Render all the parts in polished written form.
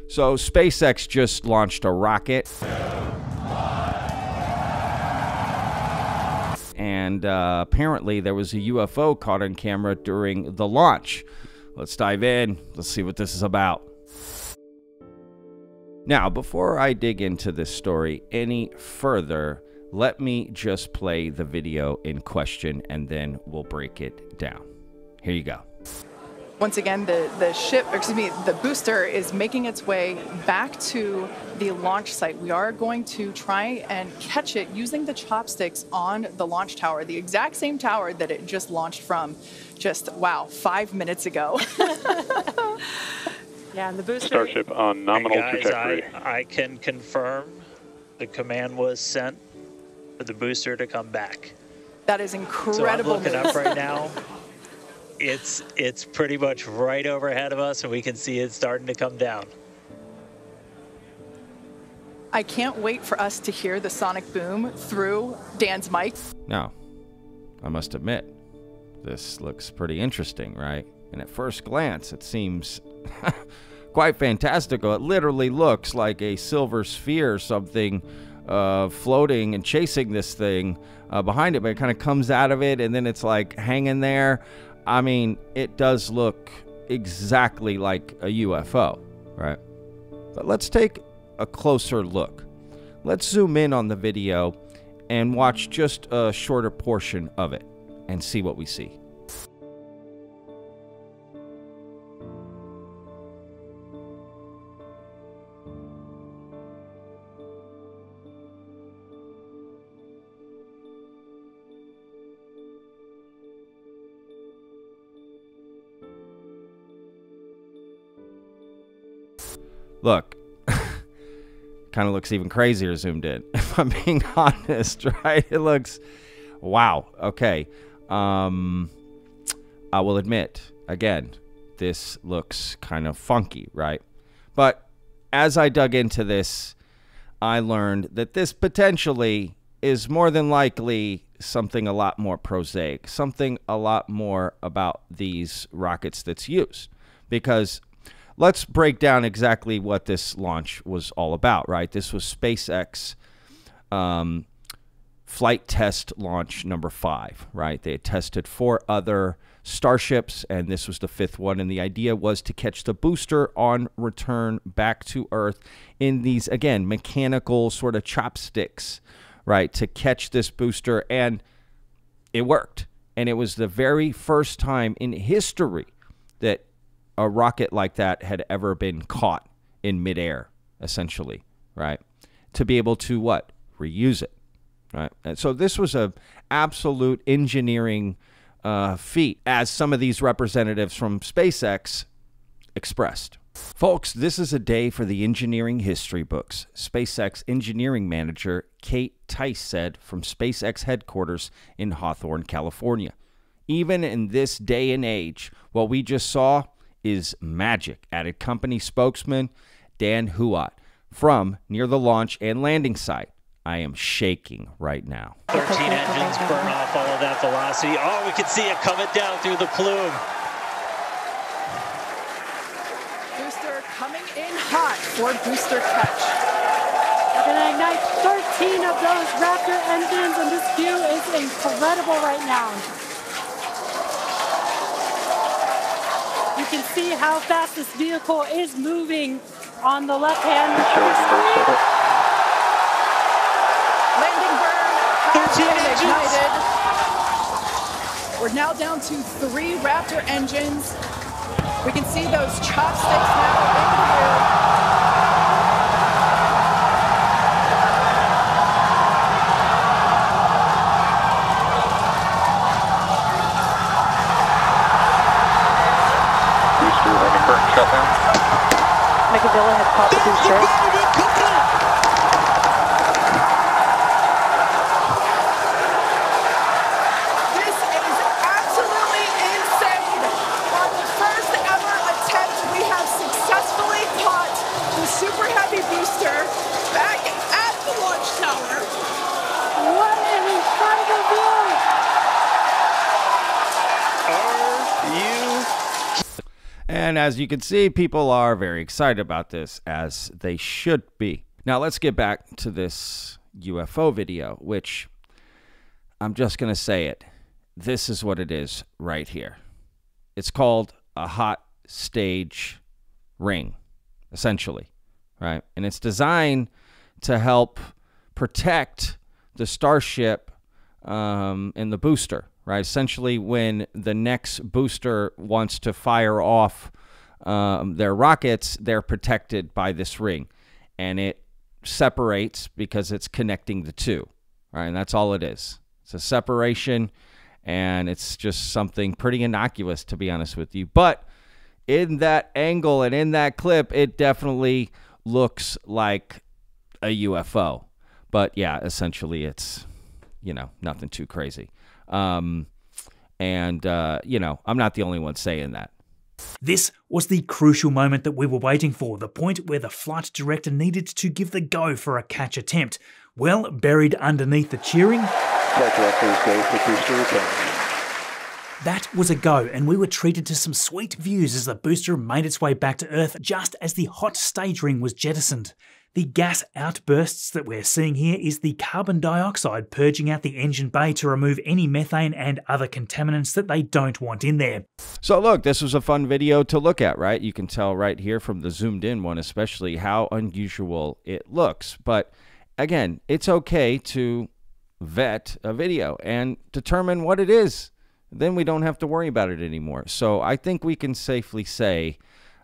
So SpaceX just launched a rocket. And apparently there was a UFO caught on camera during the launch. Let's dive in. Let's see what this is about. Now, before I dig into this story any further, let me just play the video in question and then we'll break it down. Here you go. Once again, the booster is making its way back to the launch site. We are going to try and catch it using the chopsticks on the launch tower, the exact same tower that it just launched from just, 5 minutes ago. Yeah, and the booster... Starship on nominal guys, trajectory. I can confirm the command was sent for the booster to come back. That is incredible. So I'm looking up right now. It's pretty much right overhead of us, and we can see it starting to come down. I can't wait for us to hear the sonic boom through Dan's mic. Now, I must admit, this looks pretty interesting, right? And at first glance, it seems quite fantastical. It literally looks like a silver sphere or something floating and chasing this thing behind it, but it kind of comes out of it, and then it's like hanging there. I mean, it does look exactly like a UFO, right? But let's take a closer look. Let's zoom in on the video and watch just a shorter portion of it and see what we see. Look, kind of looks even crazier zoomed in, if I'm being honest, right? It looks, wow, okay. I will admit, again, this looks kind of funky, right? But as I dug into this, I learned that this potentially is more than likely something a lot more prosaic, something a lot more about these rockets that's used. Because let's break down exactly what this launch was all about, right? This was SpaceX flight test launch number 5, right? They had tested 4 other starships, and this was the 5th one. And the idea was to catch the booster on return back to Earth in these, again, mechanical sort of chopsticks, right? To catch this booster, and it worked. And it was the very first time in history that a rocket like that had ever been caught in midair, essentially, right? To be able to what? Reuse it, right? And so this was a absolute engineering feat, as some of these representatives from SpaceX expressed. Folks, this is a day for the engineering history books. SpaceX engineering manager Kate Tice said from SpaceX headquarters in Hawthorne, California. Even in this day and age, what we just saw is magic, added company spokesman Dan Huot from near the launch and landing site. I am shaking right now. 13 engines burn off all of that velocity. Oh, we can see it coming down through the plume. Booster coming in hot for booster catch. We're going to ignite 13 of those Raptor engines, and this view is incredible right now. You can see how fast this vehicle is moving on the left-hand screen. Landing burn has been ignited. We're now down to 3 Raptor engines. We can see those chopsticks now in the air. Shutdown. Megavilla has caught the booster. This is absolutely insane. On the first ever attempt, we have successfully caught the Super Heavy booster back at the launch tower. What an incredible view! Are you... And And as you can see, people are very excited about this, as they should be. Now, let's get back to this UFO video, which I'm just going to say it. This is what it is right here. It's called a hot stage ring, essentially, right? And it's designed to help protect the Starship and the booster, right? Essentially, when the next booster wants to fire off their rockets, they're protected by this ring. And it separates because it's connecting the two, right? And that's all it is. It's a separation, and it's just something pretty innocuous, to be honest with you. But in that angle and in that clip, it definitely looks like a UFO. But yeah, essentially it's, you know, nothing too crazy. You know, I'm not the only one saying that. This was the crucial moment that we were waiting for, the point where the flight director needed to give the go for a catch attempt. Well, buried underneath the cheering, Flight director's go for booster return. that was a go, and we were treated to some sweet views as the booster made its way back to Earth just as the hot stage ring was jettisoned. The gas outbursts that we're seeing here is the carbon dioxide purging out the engine bay to remove any methane and other contaminants that they don't want in there. So look, this was a fun video to look at, right? You can tell right here from the zoomed in one especially how unusual it looks. But again, it's okay to vet a video and determine what it is. Then we don't have to worry about it anymore. So I think we can safely say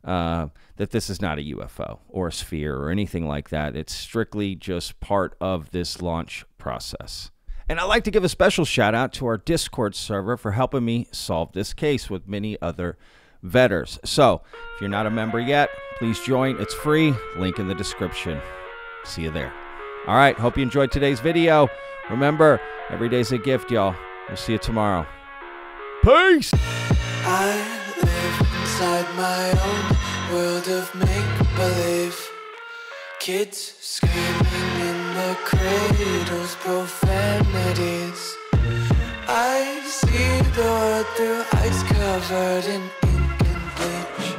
that this is not a UFO or a sphere or anything like that. It's strictly just part of this launch process. And I'd like to give a special shout out to our Discord server for helping me solve this case with many other vetters. So if you're not a member yet, please join. It's free. Link in the description. See you there. All right. Hope you enjoyed today's video. Remember, every day's a gift, y'all. We'll see you tomorrow. Peace. I live inside my own world of make-believe. Kids screaming in the cradles, profanities. I see the world through ice covered in ink and bleach.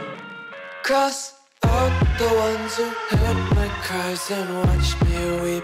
Cross out the ones who heard my cries and watched me weep.